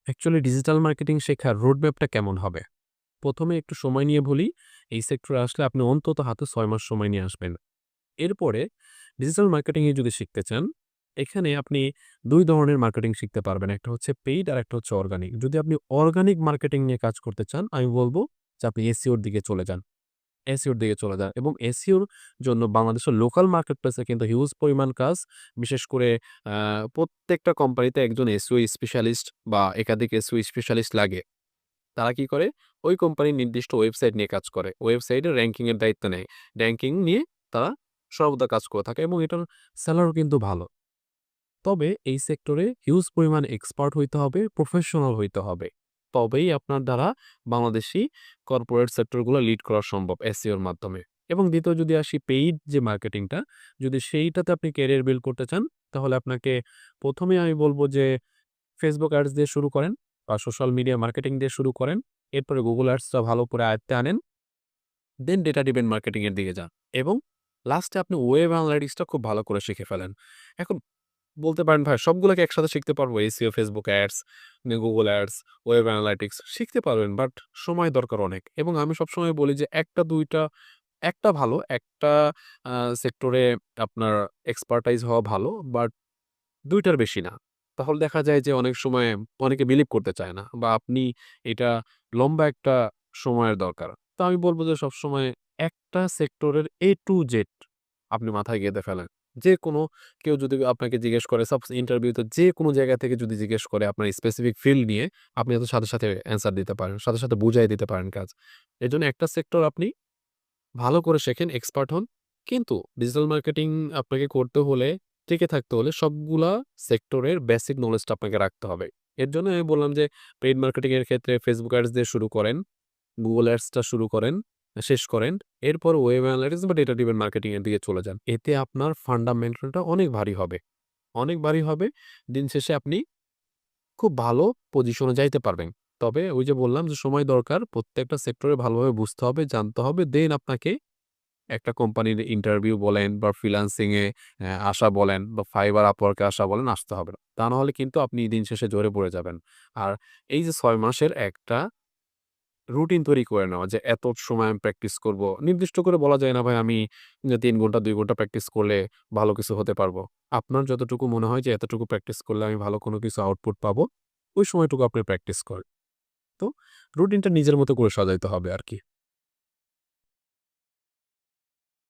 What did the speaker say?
Actually digital marketing শেখার রোডম্যাপটা কেমন হবে? ১ম এ একটু সময় নিয়ে বলি, এই সেক্টরে আসলে আপনি অন্তত হাতে ৬ মাস সময় নিয়ে আসবেন। এরপরে ডিজিটাল মার্কেটিং এ যদি শিখতে চান, এখানে আপনি ২ ধরনের মার্কেটিং শিখতে পারবেন। একটা হচ্ছে পেইড আর একটা হচ্ছে অর্গানিক। যদি আপনি অর্গানিক মার্কেটিং নিয়ে কাজ করতে চান, আমি বলব যে আপনি এসইও এর দিকে চলে যান। এসইও এর দিকে চলে যান এবং এসইওর জন্য বাংলাদেশের লোকাল মার্কেট প্লেসে কিন্তু হিউজ পরিমাণ কাজ। বিশেষ করে আ প্রত্যেকটা কোম্পানিতে একজন এসইও স্পেশালিস্ট বা একাধিক এসইও স্পেশালিস্ট লাগে। তারা কি করে? ওই কোম্পানির নির্দিষ্ট ওয়েবসাইট নিয়ে কাজ করে। ওয়েবসাইটের র‍্যাংকিং এর দায়িত্ব নেয়। র‍্যাংকিং নিয়ে তারা সর্বদা কাজ করে থাকে এবং এটার সেলারও কিন্তু ভালো। তবে এই সেক্টরে হিউজ পরিমাণ এক্সপার্ট হইতে হবে, প্রফেশনাল হইতে হবে। তবেই আপনার দ্বারা বাংলাদেশী কর্পোরেট সেক্টরগুলো লিড করা সম্ভব এসইও এর মাধ্যমে। এবং ২য় যদি আসি পেইড যে মার্কেটিংটা, যদি সেইটাতে আপনি ক্যারিয়ার বিল্ড করতে চান, তাহলে আপনাকে ১ম এই আমি বলব যে Facebook অ্যাডস দিয়ে শুরু করেন বা সোশ্যাল মিডিয়া মার্কেটিং দিয়ে শুরু করেন। এরপরে Google অ্যাডসটা ভালো করে আয়ত্তে আনেন। দেন ডেটা ড্রিভেন মার্কেটিং এর দিকে যান এবং লাস্টে আপনি ওয়েব অ্যানালিটিক্সটা খুব ভালো করে শিখে ফেলেন। এখন বলতে পারেন, ভাই সবগুলোকে একসাথে শিখতে পারবো? SEO, Facebook ads, Google ads, web analytics শিখতে পারবেন, বাট সময় দরকার অনেক। এবং আমি সবসময় বলি যে ১ টা ২ টা একটা ভালো, একটা আ সেক্টরে আপনার এক্সপার্টাইজ হওয়া ভালো, বাট ২ টার বেশি না। তাহলে দেখা যায় যে অনেক সময় অনেকে বিলিভ করতে চায় না বা আপনি এটা লম্বা একটা সময়ের দরকার। তো আমি বলব যে সবসময় একটা সেক্টরের A to Z আপনি মাথায় গেঁথে ফেলেন। যেকোনো কেউ যদি আপনাকে জিজ্ঞেস করে, সাপোজ ইন্টারভিউতে যেকোনো জায়গা থেকে যদি জিজ্ঞেস করে আপনার স্পেসিফিক ফিল্ড নিয়ে, আপনি হয়তো সাথে, সাথে অ্যান্সার দিতে পারেন। সাথে, সাথে বুঝায় দিতে পারেন কাজ। এজন্য একটা সেক্টর আপনি ভালো করে শেখেন, এক্সপার্ট হন। কিন্তু ডিজিটাল মার্কেটিং আপনাকে করতে হলে, টিকে থাকতে হলে সবগুলা সেক্টরের বেসিক নলেজটা আপনাকে রাখতে হবে। এর জন্য আমি বললাম যে পেইড মার্কেটিং এর ক্ষেত্রে Facebook অ্যাডস দিয়ে শুরু করেন, Google অ্যাডসটা শুরু করেন, শেষ করেন। এরপর ওয়েব অ্যানালিটিক্স বা ডেটা ড্রিভেন মার্কেটিং এর দিকে চলে যান। এতে আপনার ফান্ডামেন্টালটা অনেক ভারী হবে। অনেক ভারী হবে। দিন শেষে আপনি খুব ভালো পজিশনে যাইতে পারবেন। তবে ওই যে বললাম যে সময় দরকার। প্রত্যেকটা সেক্টরে ভালোভাবে বুঝতে হবে, জানতে হবে। দেন আপনাকে একটা কোম্পানির ইন্টারভিউ বলেন বা ফ্রিল্যান্সিং এ আসা বলেন বা Fiverr, Upwork এ আসা বলেন, আসতে হবে না। তা না হলে কিন্তু আপনি দিন শেষে ঝরে পড়ে যাবেন। আর এই যে ৬ মাসের একটা রুটিন তৈরি করে নেওয়া যে এত সময় আমি প্র্যাকটিস করব। নির্দিষ্ট করে বলা যায় না, ভাই আমি ৩ ঘন্টা ২ ঘন্টা প্র্যাকটিস করলে ভালো কিছু হতে পারবো। আপনার যতটুকু মনে হয় যে এতটুকু প্র্যাকটিস করলে আমি ভালো কোনো কিছু আউটপুট পাবো, ওই সময়টুকু আপনি প্র্যাকটিস করেন। তো রুটিনটা নিজের মতো করে সাজাইতে হবে আরকি।